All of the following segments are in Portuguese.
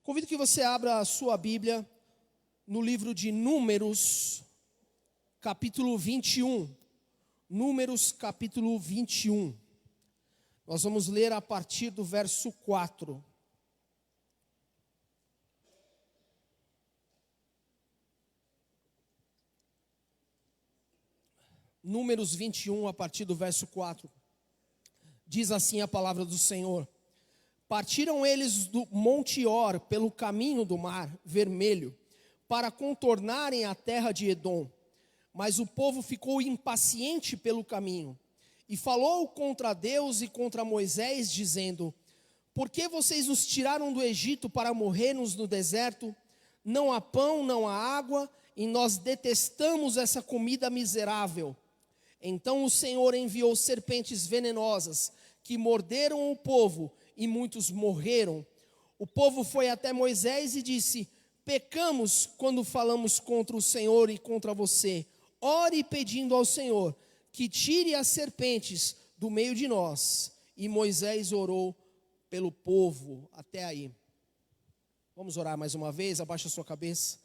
Convido que você abra a sua Bíblia no livro de Números, capítulo 21. Números, capítulo 21. Nós vamos ler a partir do verso 4. Números 21, a partir do verso 4. Diz assim a palavra do Senhor: Partiram eles do Monte Or pelo caminho do Mar Vermelho, para contornarem a terra de Edom. Mas o povo ficou impaciente pelo caminho, e falou contra Deus e contra Moisés, dizendo: Por que vocês nos tiraram do Egito para morrermos no deserto? Não há pão, não há água, e nós detestamos essa comida miserável. Então o Senhor enviou serpentes venenosas, que morderam o povo, e muitos morreram. O povo foi até Moisés e disse: Pecamos quando falamos contra o Senhor e contra você. Ore pedindo ao Senhor que tire as serpentes do meio de nós. E Moisés orou pelo povo. Até aí. Vamos orar mais uma vez. Abaixa a sua cabeça.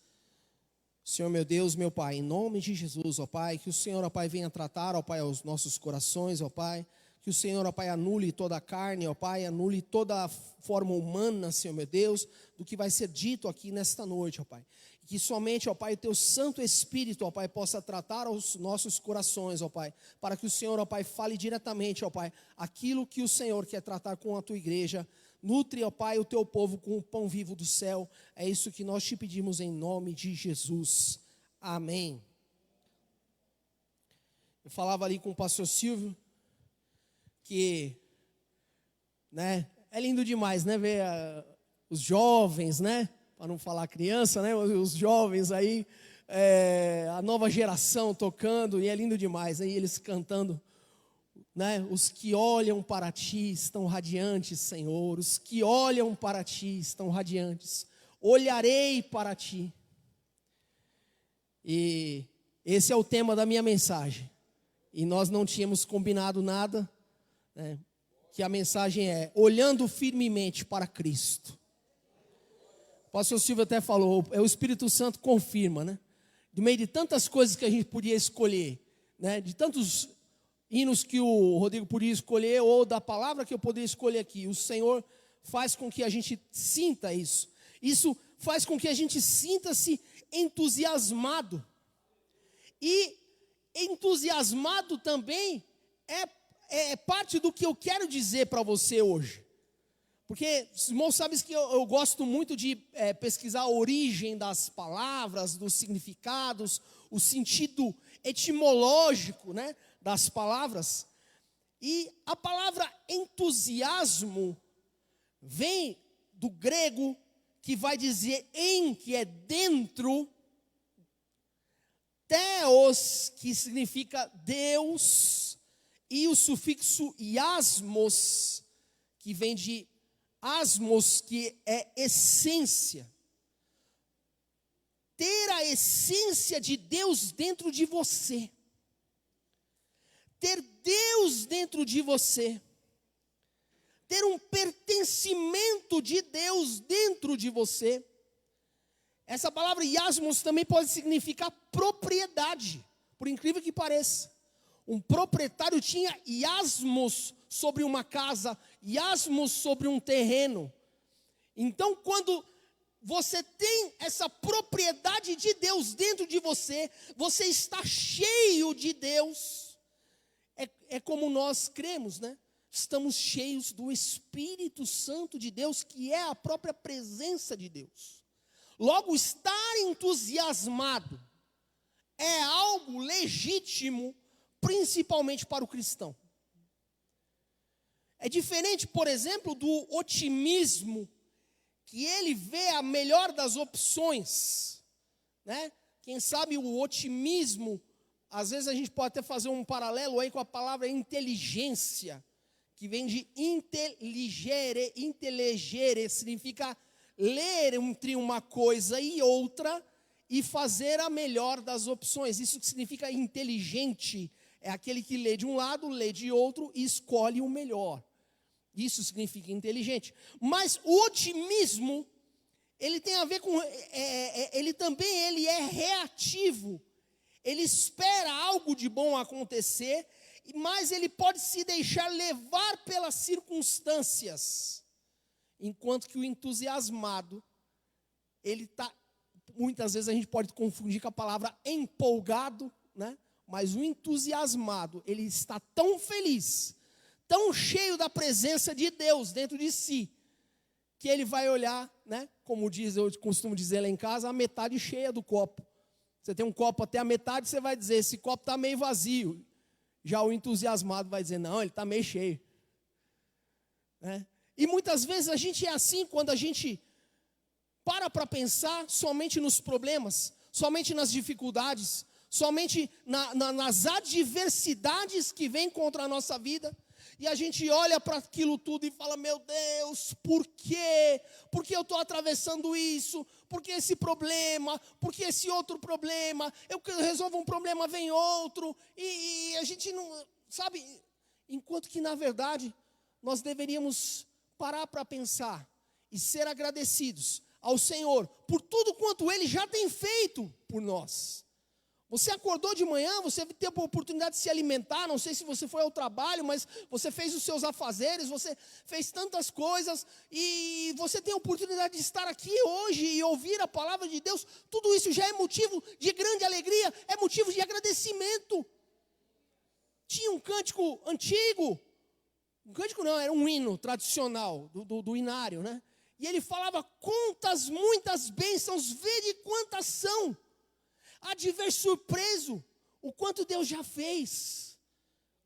Senhor meu Deus, meu Pai, em nome de Jesus, ó Pai, que o Senhor, ó Pai, venha tratar, ó Pai, aos nossos corações, ó Pai. Que o Senhor, ó Pai, anule toda a carne, ó Pai, anule toda a forma humana, Senhor meu Deus, do que vai ser dito aqui nesta noite, ó Pai. E que somente, ó Pai, o Teu Santo Espírito, ó Pai, possa tratar aos nossos corações, ó Pai, para que o Senhor, ó Pai, fale diretamente, ó Pai, aquilo que o Senhor quer tratar com a Tua igreja. Nutre, ó Pai, o Teu povo com o pão vivo do céu. É isso que nós te pedimos em nome de Jesus. Amém. Eu falava ali com o pastor Silvio, que, né, é lindo demais, né, ver os jovens, né, para não falar criança, né, os jovens aí, a nova geração tocando, e é lindo demais, aí eles cantando, né, os que olham para ti estão radiantes, Senhor, os que olham para ti estão radiantes, olharei para ti. E esse é o tema da minha mensagem, e nós não tínhamos combinado nada, que a mensagem é olhando firmemente para Cristo. O pastor Silvio até falou, o Espírito Santo confirma, né? No meio de tantas coisas que a gente podia escolher, né? De tantos hinos que o Rodrigo podia escolher, ou da palavra que eu poderia escolher aqui, o Senhor faz com que a gente sinta isso. Isso faz com que a gente sinta-se entusiasmado. E entusiasmado também é parte do que eu quero dizer para você hoje. Porque, os irmãos sabem que eu gosto muito de pesquisar a origem das palavras, dos significados, o sentido etimológico, né, das palavras. E a palavra entusiasmo vem do grego, que vai dizer em, que é dentro, theos, que significa Deus, e o sufixo iasmos, que vem de asmos, que é essência. Ter a essência de Deus dentro de você. Ter Deus dentro de você. Ter um pertencimento de Deus dentro de você. Essa palavra iasmos também pode significar propriedade, por incrível que pareça. Um proprietário tinha iasmos sobre uma casa, iasmos sobre um terreno. Então, quando você tem essa propriedade de Deus dentro de você, você está cheio de Deus. É como nós cremos, né? Estamos cheios do Espírito Santo de Deus, que é a própria presença de Deus. Logo, estar entusiasmado é algo legítimo, principalmente para o cristão. É diferente, por exemplo, do otimismo, que ele vê a melhor das opções, né? Quem sabe o otimismo, às vezes a gente pode até fazer um paralelo aí com a palavra inteligência, que vem de intelligere, significa ler entre uma coisa e outra e fazer a melhor das opções. Isso que significa inteligente. É aquele que lê de um lado, lê de outro e escolhe o melhor. Isso significa inteligente. Mas o otimismo, ele tem a ver com, ele é reativo. Ele espera algo de bom acontecer, mas ele pode se deixar levar pelas circunstâncias. Enquanto que o entusiasmado, ele está, muitas vezes a gente pode confundir com a palavra empolgado, né? Mas o entusiasmado, ele está tão feliz, tão cheio da presença de Deus dentro de si, que ele vai olhar, né? Como eu costumo dizer lá em casa, a metade cheia do copo. Você tem um copo até a metade, você vai dizer, esse copo está meio vazio. Já o entusiasmado vai dizer, não, ele está meio cheio. Né? E muitas vezes a gente é assim, quando a gente para pensar somente nos problemas, somente nas dificuldades, somente nas adversidades que vêm contra a nossa vida. E a gente olha para aquilo tudo e fala, meu Deus, por quê? Por que eu estou atravessando isso? Por que esse problema? Por que esse outro problema? Eu resolvo um problema, vem outro. E a gente não, sabe? Enquanto que, na verdade, nós deveríamos parar para pensar e ser agradecidos ao Senhor por tudo quanto Ele já tem feito por nós. Você acordou de manhã, você teve a oportunidade de se alimentar, não sei se você foi ao trabalho, mas você fez os seus afazeres, você fez tantas coisas, e você tem a oportunidade de estar aqui hoje e ouvir a palavra de Deus. Tudo isso já é motivo de grande alegria, é motivo de agradecimento. Tinha um cântico antigo, um cântico não, era um hino tradicional do inário, né? E ele falava, quantas, muitas bênçãos, vede quantas são. Há de ver surpreso o quanto Deus já fez.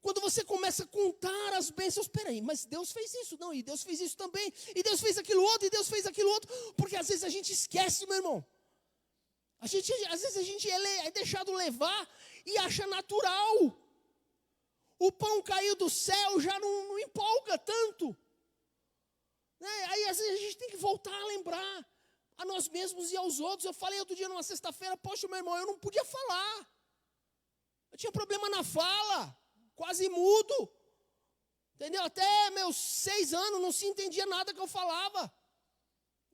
Quando você começa a contar as bênçãos, peraí, mas Deus fez isso, não, e Deus fez isso também, e Deus fez aquilo outro, e Deus fez aquilo outro, porque às vezes a gente esquece, meu irmão. Às vezes a gente é deixado levar e acha natural. O pão caiu do céu, já não empolga tanto. Né? Aí às vezes a gente tem que voltar a lembrar a nós mesmos e aos outros. Eu falei outro dia numa sexta-feira, poxa, meu irmão, eu não podia falar. Eu tinha problema na fala, quase mudo. Entendeu? Até meus 6 anos não se entendia nada que eu falava.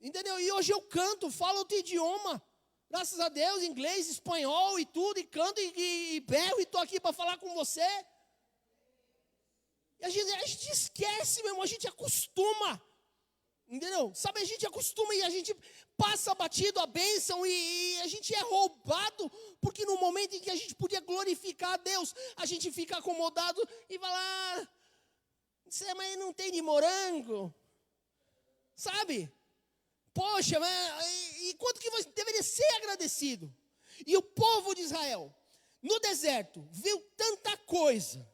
Entendeu? E hoje eu canto, falo outro idioma. Graças a Deus, inglês, espanhol e tudo, e canto e berro e estou aqui para falar com você. E a gente esquece, meu irmão, a gente acostuma. Entendeu? Sabe, a gente acostuma e a gente passa batido a bênção e a gente é roubado, porque no momento em que a gente podia glorificar a Deus, a gente fica acomodado e vai lá, mas não tem de morango, sabe? Poxa, e quanto que você deveria ser agradecido? E o povo de Israel, no deserto, viu tanta coisa,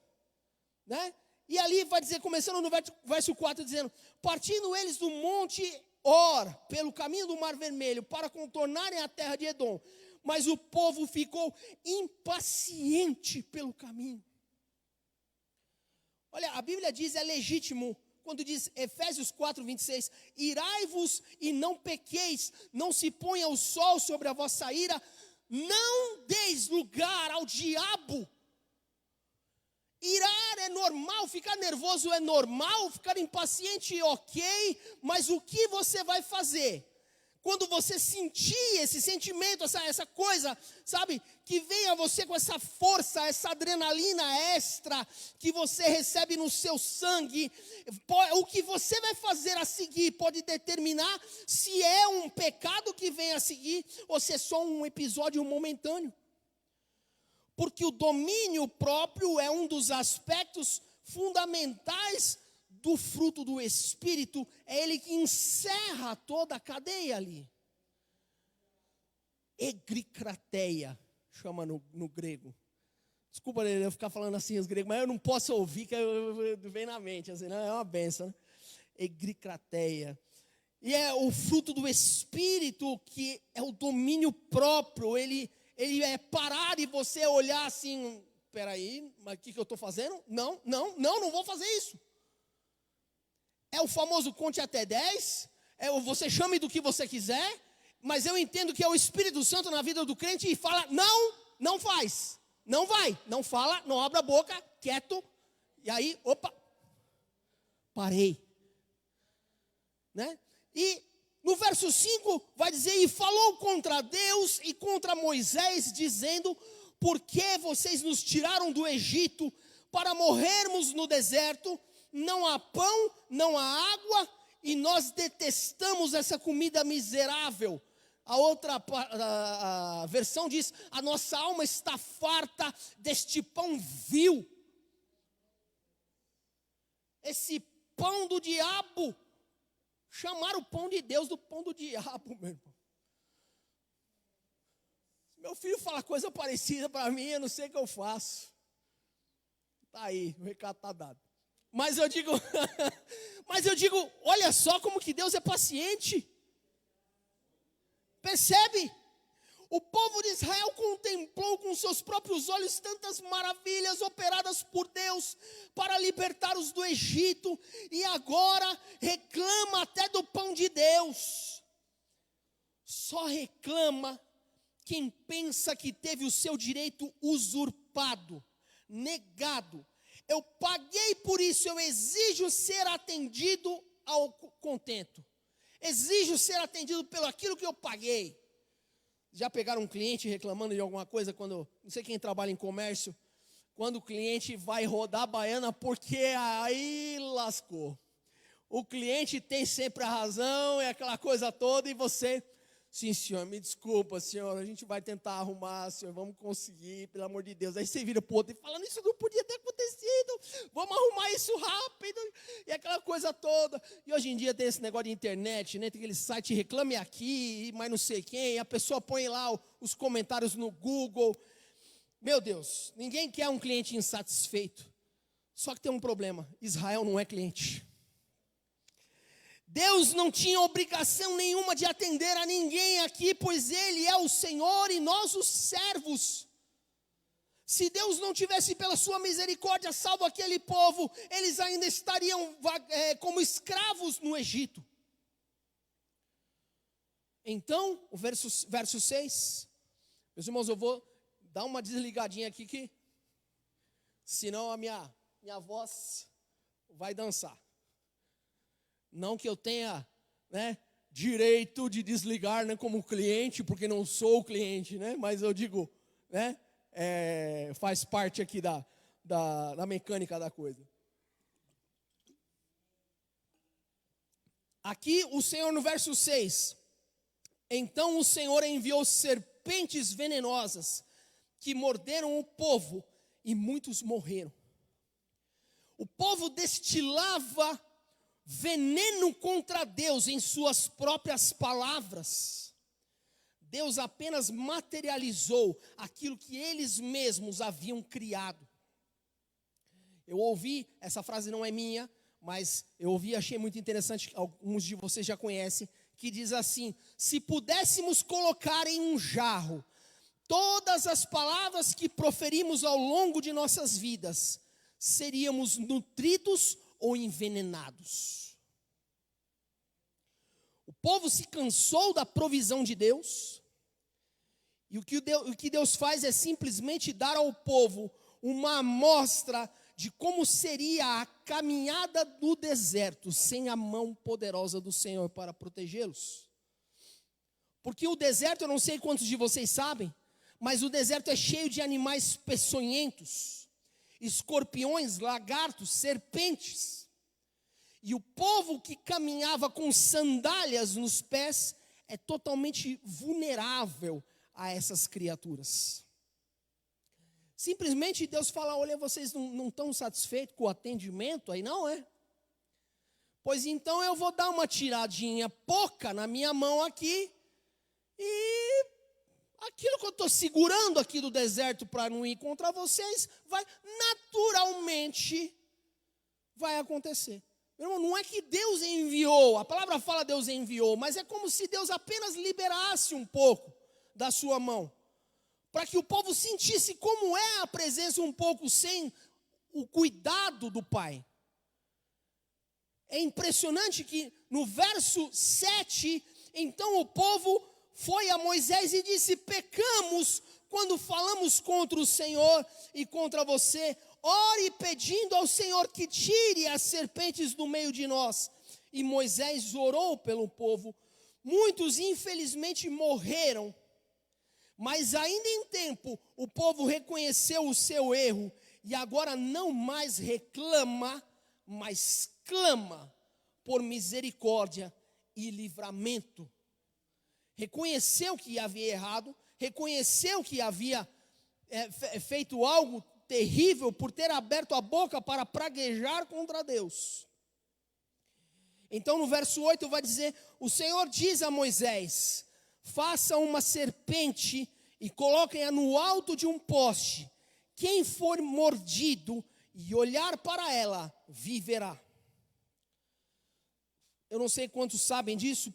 né? E ali vai dizer, começando no verso 4, dizendo, partindo eles do monte Or, pelo caminho do Mar Vermelho, para contornarem a terra de Edom. Mas o povo ficou impaciente pelo caminho. Olha, a Bíblia diz, é legítimo, quando diz, Efésios 4, 26, irai-vos e não pequeis, não se ponha o sol sobre a vossa ira, não deis lugar ao diabo. Irar é normal, ficar nervoso é normal, ficar impaciente ok, mas o que você vai fazer? Quando você sentir esse sentimento, essa coisa, sabe, que vem a você com essa força, essa adrenalina extra que você recebe no seu sangue, o que você vai fazer a seguir pode determinar se é um pecado que vem a seguir ou se é só um episódio momentâneo. Porque o domínio próprio é um dos aspectos fundamentais do fruto do Espírito. É ele que encerra toda a cadeia ali. Egricrateia, chama no grego. Desculpa eu ficar falando assim os gregos, mas eu não posso ouvir, que vem na mente. Assim, não, é uma benção, né? Egricrateia. E é o fruto do Espírito que é o domínio próprio. Ele é parar e você olhar assim, peraí, mas o que eu estou fazendo? Não vou fazer isso. É o famoso conte até 10, você chame do que você quiser, mas eu entendo que é o Espírito Santo na vida do crente e fala, não faz, não vai, não fala, não abra a boca, quieto, e aí, opa, parei. Né? E no verso 5 vai dizer, e falou contra Deus e contra Moisés, dizendo, por que vocês nos tiraram do Egito para morrermos no deserto? Não há pão, não há água, e nós detestamos essa comida miserável. A outra a versão diz, a nossa alma está farta deste pão vil. Esse pão do diabo. Chamaram o pão de Deus do pão do diabo, meu irmão. Meu filho fala coisa parecida para mim, eu não sei o que eu faço. Tá aí, o recado está dado. Mas eu digo, olha só como que Deus é paciente. Percebe? O povo de Israel contemplou com seus próprios olhos tantas maravilhas operadas por Deus para libertá-los do Egito, e agora reclama até do pão de Deus. Só reclama quem pensa que teve o seu direito usurpado, negado. Eu paguei por isso, eu exijo ser atendido ao contento. Exijo ser atendido pelo aquilo que eu paguei. Já pegaram um cliente reclamando de alguma coisa quando, não sei quem trabalha em comércio, quando o cliente vai rodar a baiana, porque aí lascou. O cliente tem sempre a razão, é aquela coisa toda, e você, sim senhor, me desculpa senhor, a gente vai tentar arrumar, senhor, vamos conseguir, pelo amor de Deus. Aí você vira pro outro e fala, isso não podia ter acontecido, vamos arrumar isso rápido, e aquela coisa toda. E hoje em dia tem esse negócio de internet, né? Tem aquele site reclame aqui, mas não sei quem, a pessoa põe lá os comentários no Google. Meu Deus, ninguém quer um cliente insatisfeito. Só que tem um problema, Israel não é cliente. Deus não tinha obrigação nenhuma de atender a ninguém aqui, pois Ele é o Senhor e nós os servos. Se Deus não tivesse pela sua misericórdia salvo aquele povo, eles ainda estariam como escravos no Egito. Então, o verso 6, meus irmãos, eu vou dar uma desligadinha aqui, que senão a minha voz vai dançar. Não que eu tenha, né, direito de desligar, né, como cliente, porque não sou o cliente, né, mas eu digo, né, faz parte aqui da mecânica da coisa. Aqui o Senhor no verso 6, então o Senhor enviou serpentes venenosas que morderam o povo e muitos morreram. O povo destilava veneno contra Deus em suas próprias palavras. Deus apenas materializou aquilo que eles mesmos haviam criado. Eu ouvi, essa frase não é minha, mas eu ouvi e achei muito interessante, alguns de vocês já conhecem, que diz assim, se pudéssemos colocar em um jarro todas as palavras que proferimos ao longo de nossas vidas, seríamos nutridos ou envenenados. O povo se cansou da provisão de Deus, e o que Deus faz é simplesmente dar ao povo uma amostra de como seria a caminhada do deserto sem a mão poderosa do Senhor para protegê-los. Porque o deserto, eu não sei quantos de vocês sabem, mas o deserto é cheio de animais peçonhentos, escorpiões, lagartos, serpentes. E o povo que caminhava com sandálias nos pés é totalmente vulnerável a essas criaturas. Simplesmente Deus fala, olha, vocês não estão satisfeitos com o atendimento? Aí não é. Pois então eu vou dar uma tiradinha pouca na minha mão aqui, e aquilo que eu estou segurando aqui do deserto para não ir contra vocês, vai naturalmente acontecer. Meu irmão, não é que Deus enviou, a palavra fala Deus enviou, mas é como se Deus apenas liberasse um pouco da sua mão, para que o povo sentisse como é a presença um pouco sem o cuidado do Pai. É impressionante que no verso 7, então o povo foi a Moisés e disse, pecamos quando falamos contra o Senhor e contra você. Ore pedindo ao Senhor que tire as serpentes do meio de nós. E Moisés orou pelo povo. Muitos, infelizmente, morreram, mas ainda em tempo o povo reconheceu o seu erro e agora não mais reclama, mas clama por misericórdia e livramento. Reconheceu que havia errado, reconheceu que havia feito algo terrível por ter aberto a boca para praguejar contra Deus. Então no verso 8 vai dizer: o Senhor diz a Moisés: faça uma serpente e coloquem-a no alto de um poste. Quem for mordido e olhar para ela, viverá. Eu não sei quantos sabem disso,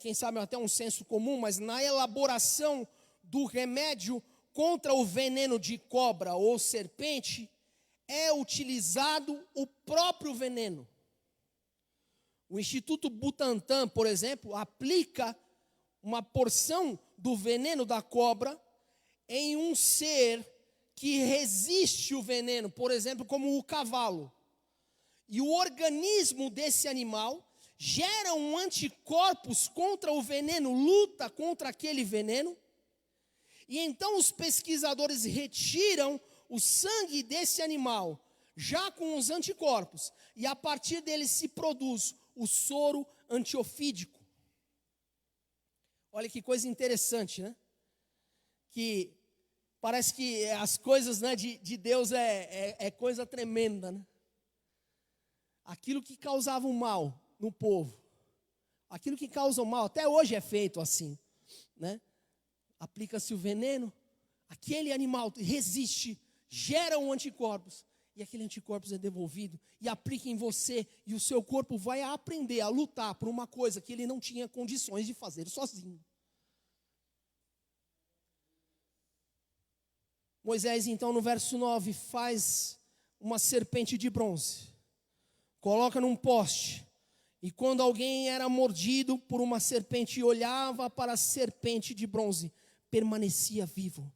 quem sabe até um senso comum, mas na elaboração do remédio contra o veneno de cobra ou serpente, é utilizado o próprio veneno. O Instituto Butantan, por exemplo, aplica uma porção do veneno da cobra em um ser que resiste o veneno, por exemplo, como o cavalo. E o organismo desse animal gera um anticorpos contra o veneno, luta contra aquele veneno. E então os pesquisadores retiram o sangue desse animal, já com os anticorpos, e a partir dele se produz o soro antiofídico. Olha que coisa interessante, né? Que parece que as coisas, né, de Deus é coisa tremenda, né? Aquilo que causava o mal no povo, aquilo que causa o mal, até hoje é feito assim, né? Aplica-se o veneno, aquele animal resiste, gera um anticorpos, e aquele anticorpos é devolvido, e aplica em você, e o seu corpo vai aprender a lutar por uma coisa que ele não tinha condições de fazer sozinho. Moisés, então, no verso 9, faz uma serpente de bronze, coloca num poste, e quando alguém era mordido por uma serpente e olhava para a serpente de bronze, permanecia vivo.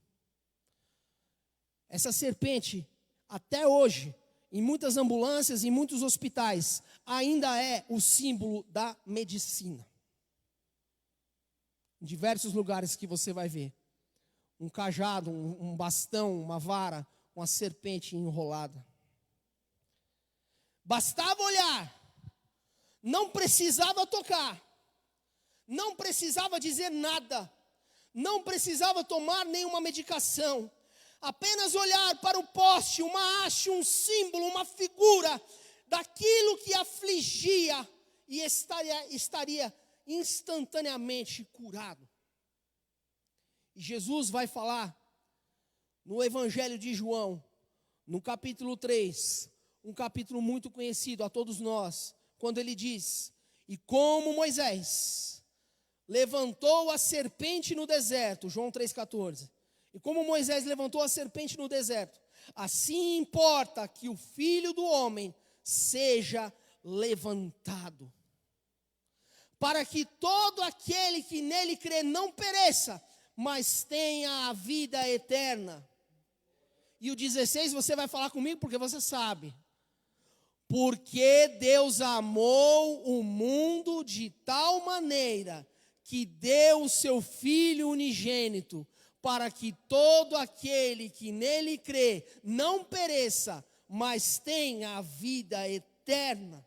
Essa serpente, até hoje, em muitas ambulâncias, em muitos hospitais, ainda é o símbolo da medicina. Em diversos lugares que você vai ver. Um cajado, um bastão, uma vara, uma serpente enrolada. Bastava olhar, não precisava tocar, não precisava dizer nada, não precisava tomar nenhuma medicação. Apenas olhar para o poste, uma haste, um símbolo, uma figura daquilo que afligia e estaria instantaneamente curado. E Jesus vai falar no Evangelho de João, no capítulo 3, um capítulo muito conhecido a todos nós, quando ele diz: e como Moisés levantou a serpente no deserto, João 3,14, e como Moisés levantou a serpente no deserto, assim importa que o Filho do Homem seja levantado, para que todo aquele que nele crê não pereça, mas tenha a vida eterna. E o 16 você vai falar comigo porque você sabe. Porque Deus amou o mundo de tal maneira que deu o seu Filho unigênito, para que todo aquele que nele crê não pereça, mas tenha a vida eterna.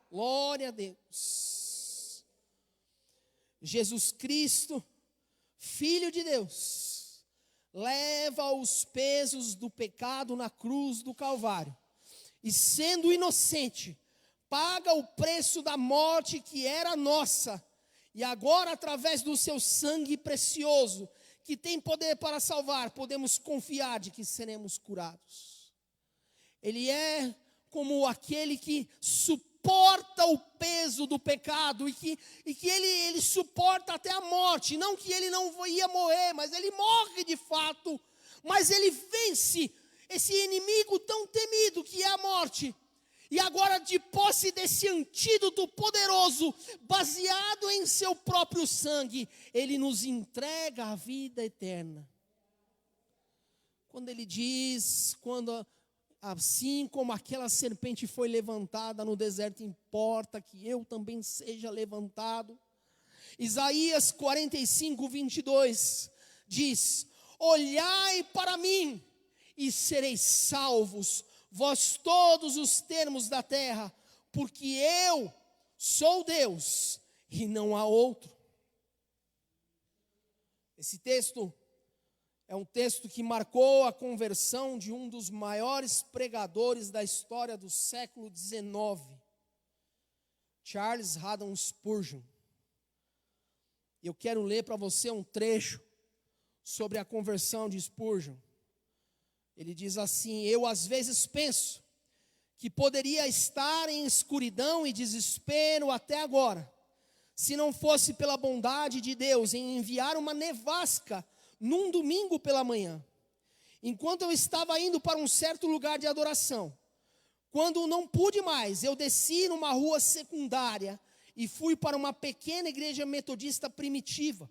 Glória a Deus. Jesus Cristo, Filho de Deus, leva os pesos do pecado na cruz do Calvário, e sendo inocente, paga o preço da morte que era nossa, e agora através do seu sangue precioso, que tem poder para salvar, podemos confiar de que seremos curados. Ele é como aquele que suporta o peso do pecado, e que ele suporta até a morte, não que ele não ia morrer, mas ele morre de fato, mas ele vence esse inimigo tão temido que é a morte. E agora, de posse desse antídoto poderoso, baseado em seu próprio sangue, ele nos entrega a vida eterna. Quando ele diz, assim como aquela serpente foi levantada no deserto, importa que eu também seja levantado. Isaías 45, 22 diz: olhai para mim e sereis salvos, vós todos os termos da terra, porque eu sou Deus e não há outro. Esse texto é um texto que marcou a conversão de um dos maiores pregadores da história do século XIX, Charles Haddon Spurgeon. Eu quero ler para você um trecho sobre a conversão de Spurgeon. Ele diz assim: eu às vezes penso que poderia estar em escuridão e desespero até agora, se não fosse pela bondade de Deus em enviar uma nevasca num domingo pela manhã, enquanto eu estava indo para um certo lugar de adoração. Quando não pude mais, eu desci numa rua secundária e fui para uma pequena igreja metodista primitiva.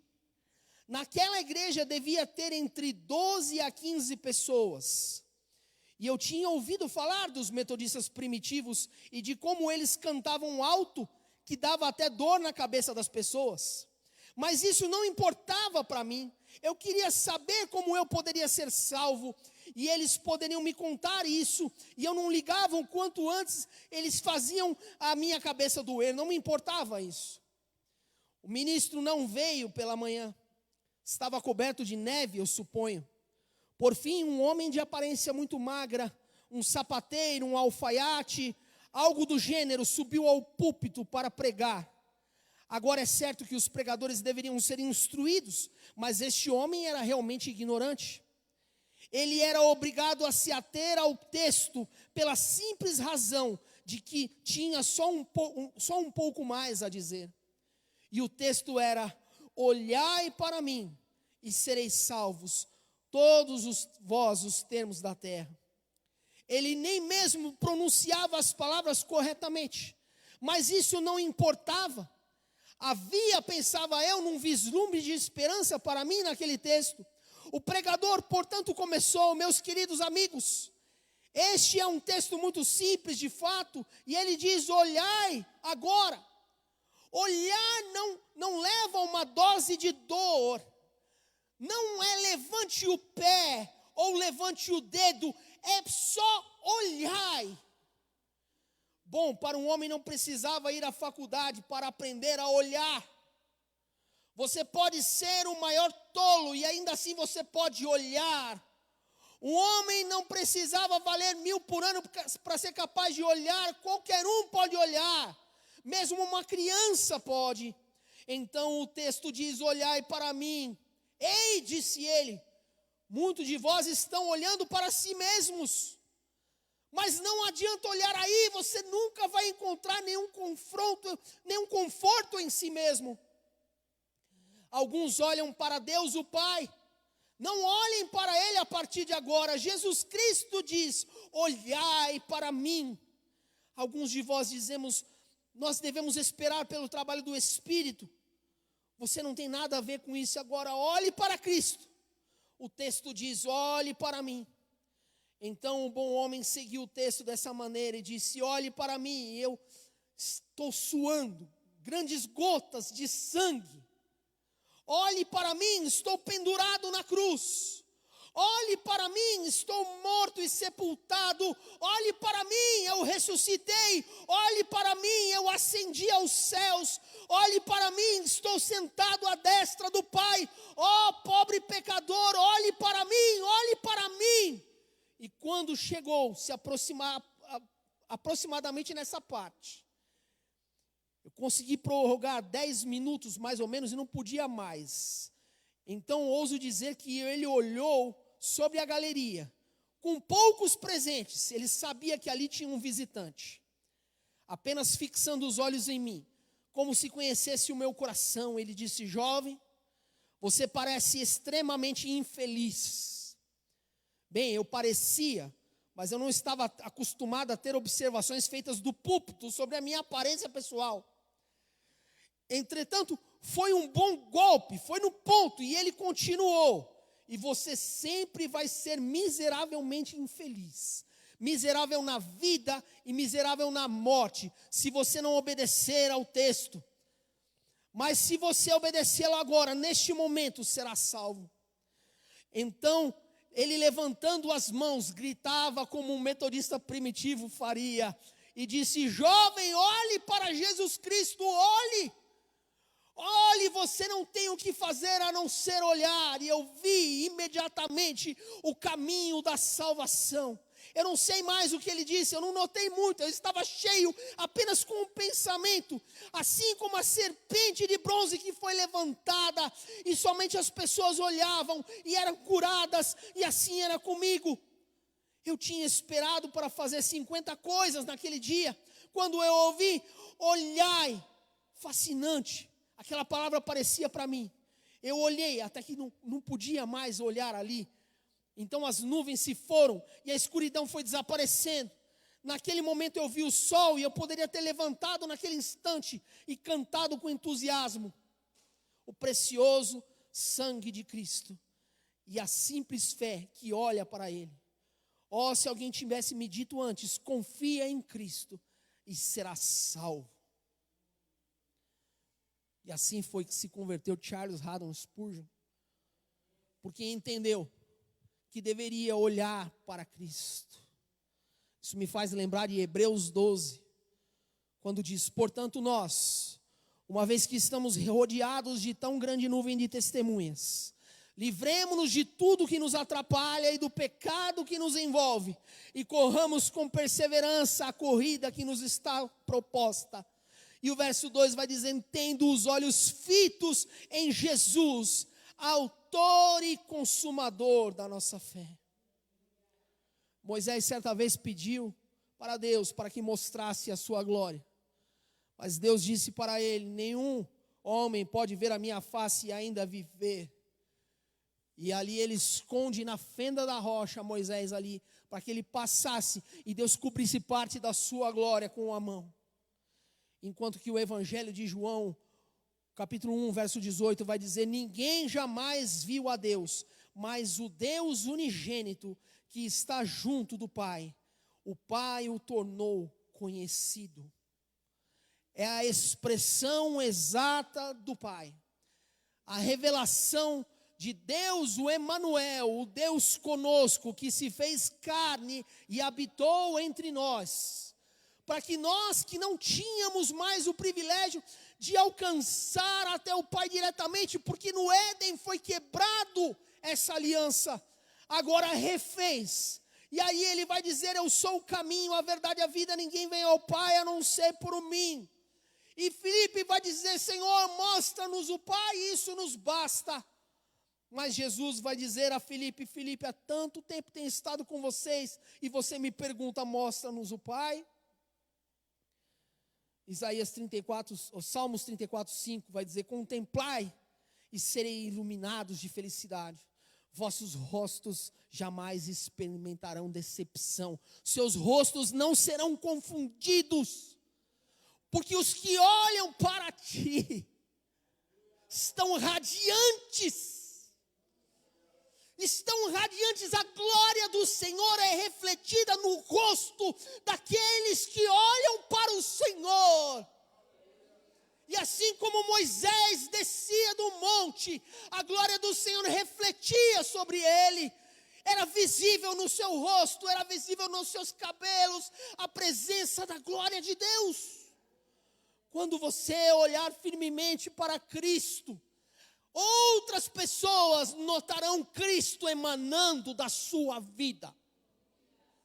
Naquela igreja devia ter entre 12 a 15 pessoas. E eu tinha ouvido falar dos metodistas primitivos e de como eles cantavam alto, que dava até dor na cabeça das pessoas. Mas isso não importava para mim. Eu queria saber como eu poderia ser salvo, e eles poderiam me contar isso, e eu não ligava o quanto antes eles faziam a minha cabeça doer, não me importava isso. O ministro não veio pela manhã, estava coberto de neve, eu suponho. Por fim, um homem de aparência muito magra, um sapateiro, um alfaiate, algo do gênero, subiu ao púlpito para pregar. Agora é certo que os pregadores deveriam ser instruídos, mas este homem era realmente ignorante. Ele era obrigado a se ater ao texto pela simples razão de que tinha só um pouco mais a dizer. E o texto era: olhai para mim e sereis salvos, todos vós os termos da terra. Ele nem mesmo pronunciava as palavras corretamente, mas isso não importava. Havia, pensava eu, num vislumbre de esperança para mim naquele texto. O pregador, portanto, começou: meus queridos amigos, este é um texto muito simples de fato, e ele diz: olhai agora. Olhar não leva a uma dose de dor, não é levante o pé ou levante o dedo, é só olhai. Bom, para um homem não precisava ir à faculdade para aprender a olhar. Você pode ser o maior tolo e ainda assim você pode olhar. Um homem não precisava valer 1000 por ano para ser capaz de olhar. Qualquer um pode olhar, mesmo uma criança pode. Então o texto diz: olhai para mim. Ei, disse ele, muitos de vós estão olhando para si mesmos. Mas não adianta olhar aí, você nunca vai encontrar nenhum conforto em si mesmo. Alguns olham para Deus o Pai, não olhem para Ele a partir de agora. Jesus Cristo diz: olhai para mim. Alguns de vós dizemos: nós devemos esperar pelo trabalho do Espírito. Você não tem nada a ver com isso agora, olhe para Cristo. O texto diz: olhe para mim. Então o bom homem seguiu o texto dessa maneira e disse: olhe para mim, eu estou suando grandes gotas de sangue. Olhe para mim, estou pendurado na cruz. Olhe para mim, estou morto e sepultado. Olhe para mim, eu ressuscitei. Olhe para mim, eu ascendi aos céus. Olhe para mim, estou sentado à destra do Pai. Ó pobre pecador, olhe para mim, olhe para mim. E quando chegou, se aproximar aproximadamente nessa parte, eu consegui prorrogar 10 minutos mais ou menos e não podia mais. Então ouso dizer que ele olhou sobre a galeria, com poucos presentes. Ele sabia que ali tinha um visitante, apenas fixando os olhos em mim, como se conhecesse o meu coração. Ele disse: jovem, você parece extremamente infeliz. Bem, eu parecia, mas eu não estava acostumado a ter observações feitas do púlpito sobre a minha aparência pessoal. Entretanto, foi um bom golpe, foi no ponto, e ele continuou: e você sempre vai ser miseravelmente infeliz, miserável na vida e miserável na morte, se você não obedecer ao texto. mas se você obedecê-lo agora, neste momento, será salvo. Então, ele levantando as mãos, gritava como um metodista primitivo faria, e disse: jovem, olhe para Jesus Cristo, olhe, você não tem o que fazer a não ser olhar. E eu vi imediatamente o caminho da salvação. Eu não sei mais o que ele disse, eu não notei muito, eu estava cheio apenas com um pensamento, assim como a serpente de bronze que foi levantada, e somente as pessoas olhavam e eram curadas, e assim era comigo. Eu tinha esperado para fazer 50 coisas naquele dia, quando eu ouvi, olhai, fascinante, aquela palavra aparecia para mim. Eu olhei até que não podia mais olhar ali. Então as nuvens se foram e a escuridão foi desaparecendo. Naquele momento eu vi o sol e eu poderia ter levantado naquele instante e cantado com entusiasmo o precioso sangue de Cristo e a simples fé que olha para Ele. Oh, se alguém tivesse me dito antes, confia em Cristo e será salvo. E assim foi que se converteu Charles Haddon Spurgeon, porque entendeu que deveria olhar para Cristo. Isso me faz lembrar de Hebreus 12, quando diz: portanto nós, uma vez que estamos rodeados de tão grande nuvem de testemunhas, livremo-nos de tudo que nos atrapalha e do pecado que nos envolve, e corramos com perseverança a corrida que nos está proposta. E o verso 2 vai dizendo: tendo os olhos fitos em Jesus, autor e consumador da nossa fé. Moisés certa vez pediu para Deus para que mostrasse a sua glória, mas Deus disse para ele: nenhum homem pode ver a minha face e ainda viver. E ali ele esconde na fenda da rocha Moisés ali, para que ele passasse e Deus cobrisse parte da sua glória com a mão. Enquanto que o evangelho de João, capítulo 1, verso 18, vai dizer: ninguém jamais viu a Deus, mas o Deus unigênito que está junto do Pai, o Pai o tornou conhecido. É a expressão exata do Pai, a revelação de Deus, o Emanuel, o Deus conosco, que se fez carne e habitou entre nós, para que nós que não tínhamos mais o privilégio de alcançar até o Pai diretamente, porque no Éden foi quebrado essa aliança, agora refez. E aí ele vai dizer: eu sou o caminho, a verdade e a vida, ninguém vem ao Pai a não ser por mim. E Filipe vai dizer: Senhor, mostra-nos o Pai, isso nos basta. Mas Jesus vai dizer a Filipe: Filipe, há tanto tempo tenho estado com vocês, e você me pergunta: mostra-nos o Pai? Isaías 34, Salmos 34, 5 vai dizer: contemplai e serei iluminados de felicidade. Vossos rostos jamais experimentarão decepção. Seus rostos não serão confundidos. Porque os que olham para ti estão radiantes. Estão radiantes, a glória do Senhor é refletida no rosto daqueles que olham para o Senhor. E assim como Moisés descia do monte, a glória do Senhor refletia sobre ele. Era visível no seu rosto, era visível nos seus cabelos, a presença da glória de Deus. Quando você olhar firmemente para Cristo, outras pessoas notarão Cristo emanando da sua vida,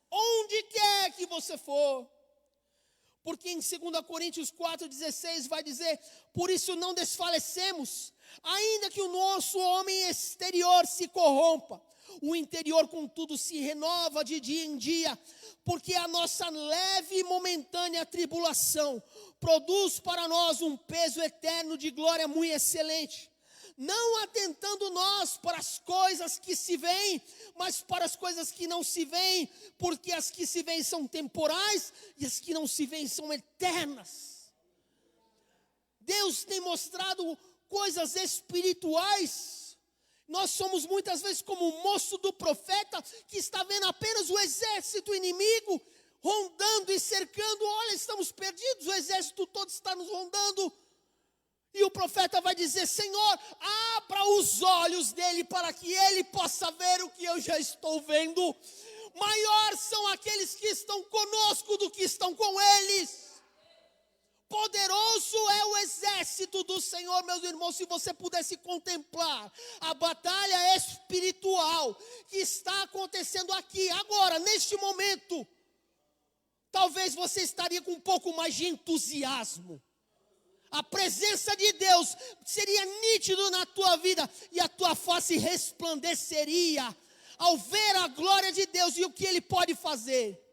onde quer que você for. Porque em 2 Coríntios 4,16 vai dizer: por isso não desfalecemos, ainda que o nosso homem exterior se corrompa, o interior contudo se renova de dia em dia, porque a nossa leve e momentânea tribulação produz para nós um peso eterno de glória muito excelente. Não atentando nós para as coisas que se veem, mas para as coisas que não se veem, porque as que se veem são temporais e as que não se veem são eternas. Deus tem mostrado coisas espirituais. Nós somos muitas vezes como o moço do profeta, que está vendo apenas o exército inimigo rondando e cercando. Olha, estamos perdidos, o exército todo está nos rondando. E o profeta vai dizer: Senhor, abra os olhos dele para que ele possa ver o que eu já estou vendo. Maior são aqueles que estão conosco do que estão com eles. Poderoso é o exército do Senhor, meus irmãos. Se você pudesse contemplar a batalha espiritual que está acontecendo aqui, agora, neste momento, talvez você estaria com um pouco mais de entusiasmo. A presença de Deus seria nítido na tua vida e a tua face resplandeceria ao ver a glória de Deus e o que Ele pode fazer.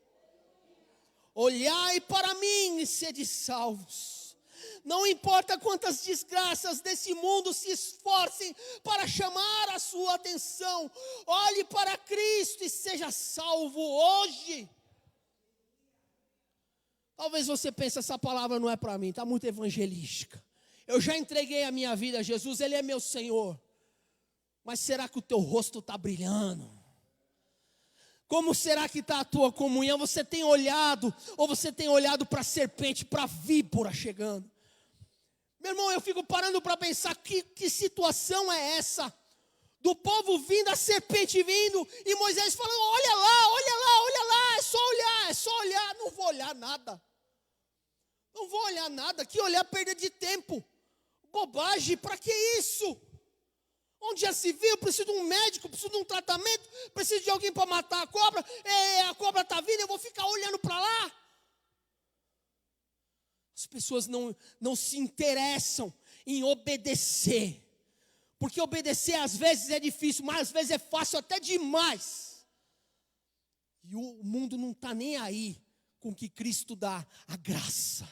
Olhai para mim e sede salvos. Não importa quantas desgraças desse mundo se esforcem para chamar a sua atenção. Olhe para Cristo e seja salvo hoje. Talvez você pense: essa palavra não é para mim, está muito evangelística. Eu já entreguei a minha vida a Jesus, Ele é meu Senhor. Mas será que o teu rosto está brilhando? Como será que está a tua comunhão? Você tem olhado, ou você tem olhado para a serpente, para a víbora chegando? Meu irmão, eu fico parando para pensar, que situação é essa? Do povo vindo, a serpente vindo, e Moisés falando: olha lá, olha lá, olha lá, é só olhar, não vou olhar nada. Não vou olhar nada, que olhar perda de tempo. Bobagem, para que isso? Onde já se viu, preciso de um médico, preciso de um tratamento, preciso de alguém para matar a cobra está vindo, eu vou ficar olhando para lá. As pessoas não se interessam em obedecer, porque obedecer às vezes é difícil, mas às vezes é fácil até demais. E o mundo não está nem aí com o que Cristo dá, a graça.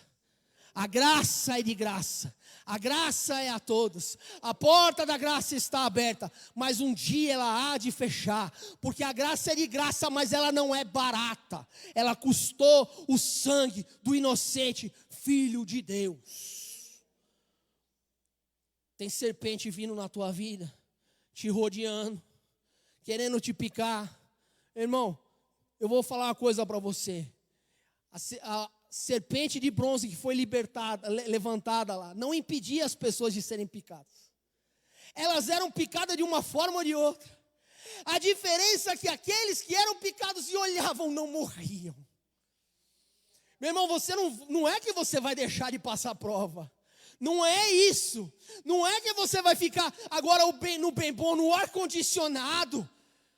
A graça é de graça, a graça é a todos, a porta da graça está aberta, mas um dia ela há de fechar, porque a graça é de graça, mas ela não é barata, ela custou o sangue do inocente Filho de Deus. Tem serpente vindo na tua vida, te rodeando, querendo te picar. Irmão, eu vou falar uma coisa para você, a serpente de bronze que foi levantada lá, não impedia as pessoas de serem picadas. Elas eram picadas de uma forma ou de outra. A diferença é que aqueles que eram picados e olhavam não morriam. Meu irmão, você não é que você vai deixar de passar a prova. Não é isso. Não é que você vai ficar agora no bem bom, no ar-condicionado,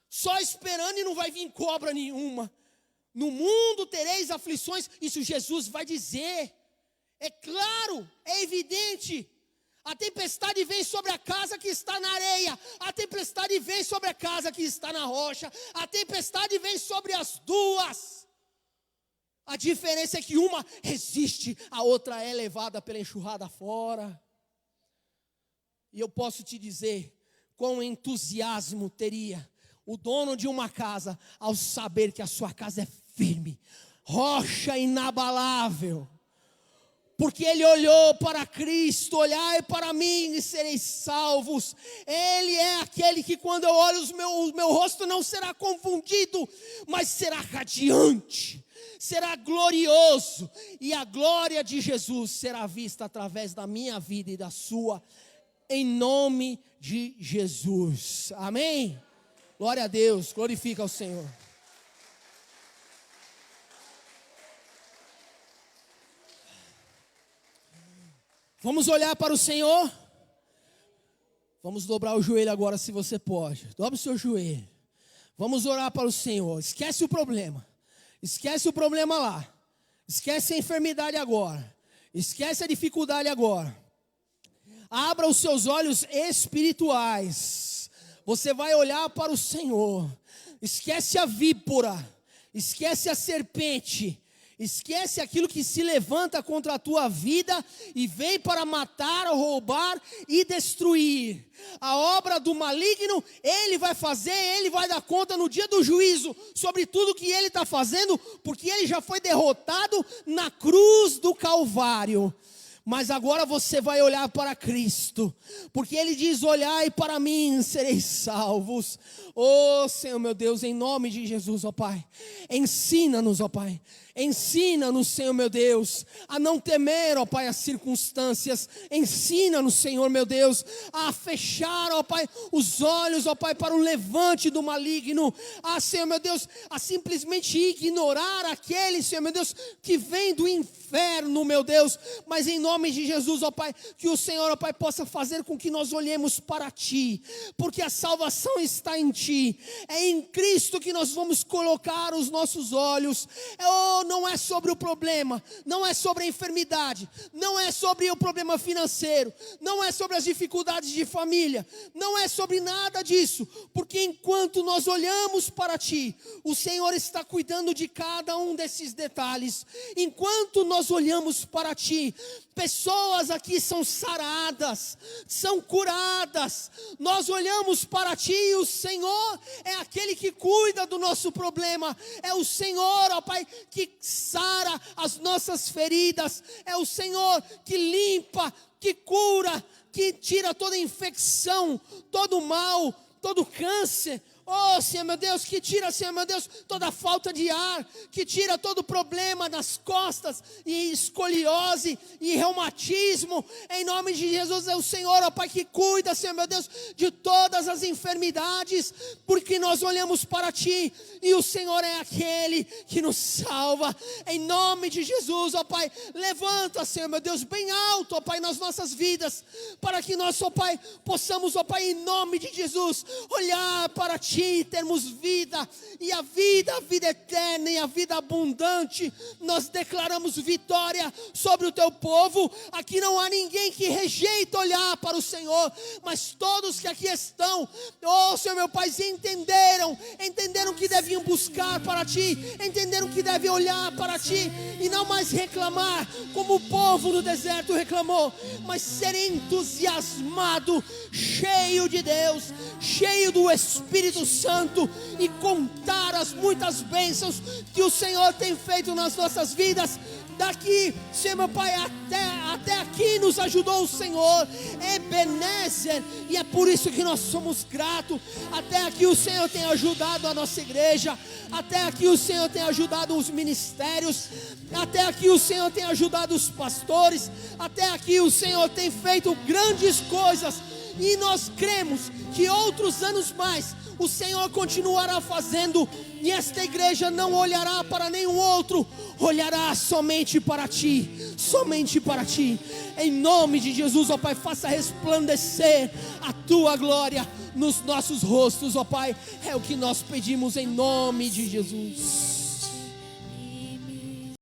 só esperando e não vai vir cobra nenhuma. No mundo tereis aflições, isso Jesus vai dizer. É claro, é evidente. A tempestade vem sobre a casa que está na areia. A tempestade vem sobre a casa que está na rocha. A tempestade vem sobre as duas. A diferença é que uma resiste, a outra é levada pela enxurrada fora. E eu posso te dizer, com entusiasmo teria o dono de uma casa ao saber que a sua casa é firme, rocha inabalável, porque ele olhou para Cristo. Olhai para mim e sereis salvos. Ele é aquele que quando eu olho o meu rosto não será confundido, mas será radiante, será glorioso, e a glória de Jesus será vista através da minha vida e da sua, em nome de Jesus, amém? Glória a Deus, glorifica ao Senhor. Vamos olhar para o Senhor. Vamos dobrar o joelho agora, se você pode. Dobre o seu joelho. Vamos orar para o Senhor. Esquece o problema. Esquece o problema lá. Esquece a enfermidade agora. Esquece a dificuldade agora. Abra os seus olhos espirituais. Você vai olhar para o Senhor. Esquece a víbora. Esquece a serpente. Esquece aquilo que se levanta contra a tua vida e vem para matar, roubar e destruir. A obra do maligno, ele vai fazer, ele vai dar conta no dia do juízo sobre tudo que ele está fazendo, porque ele já foi derrotado na cruz do Calvário. Mas agora você vai olhar para Cristo, porque Ele diz: olhai para mim, sereis salvos. Oh Senhor meu Deus, em nome de Jesus, ó Pai, ensina-nos, ó Pai, Ensina-nos, Senhor meu Deus, a não temer, ó Pai, as circunstâncias. Ensina-nos, Senhor meu Deus, a fechar, ó Pai, os olhos, ó Pai, para o levante do maligno. Senhor meu Deus, a simplesmente ignorar aquele, Senhor meu Deus, que vem do inferno, meu Deus. Mas em nome de Jesus, ó Pai, que o Senhor, ó Pai, possa fazer com que nós olhemos para Ti, porque a salvação está em Ti. É em Cristo que nós vamos colocar os nossos olhos. Não é sobre o problema, não é sobre a enfermidade, não é sobre o problema financeiro, não é sobre as dificuldades de família, não é sobre nada disso, porque enquanto nós olhamos para Ti, o Senhor está cuidando de cada um desses detalhes. Enquanto nós olhamos para Ti, pessoas aqui são saradas, são curadas. Nós olhamos para Ti e o Senhor é aquele que cuida do nosso problema. É o Senhor, ó Pai, que sara as nossas feridas. É o Senhor que limpa, que cura, que tira toda infecção, todo mal, todo câncer. Oh, Senhor meu Deus, que tira, Senhor meu Deus, toda falta de ar, que tira todo problema das costas, e escoliose, e reumatismo. Em nome de Jesus, é o Senhor, ó Pai, que cuida, Senhor meu Deus, de todas as enfermidades, porque nós olhamos para Ti, e o Senhor é aquele que nos salva. Em nome de Jesus, ó Pai, levanta, Senhor meu Deus, bem alto, ó Pai, nas nossas vidas, para que nós, ó Pai, possamos, ó Pai, em nome de Jesus, olhar para Ti, termos vida, e a vida eterna e a vida abundante. Nós declaramos vitória sobre o Teu povo. Aqui não há ninguém que rejeita olhar para o Senhor, mas todos que aqui estão, oh Senhor meu Pai, entenderam que deviam buscar para Ti, entenderam que devem olhar para Ti, e não mais reclamar, como o povo no deserto reclamou, mas ser entusiasmado, cheio de Deus, cheio do Espírito Santo, e contar as muitas bênçãos que o Senhor tem feito nas nossas vidas. Daqui, Senhor meu Pai, até aqui nos ajudou o Senhor, Ebenezer, e é por isso que nós somos gratos. Até aqui o Senhor tem ajudado a nossa igreja, até aqui o Senhor tem ajudado os ministérios, até aqui o Senhor tem ajudado os pastores, até aqui o Senhor tem feito grandes coisas, e nós cremos que outros anos mais o Senhor continuará fazendo, e esta igreja não olhará para nenhum outro, olhará somente para Ti, somente para Ti. Em nome de Jesus, ó Pai, faça resplandecer a Tua glória nos nossos rostos, ó Pai. É o que nós pedimos em nome de Jesus.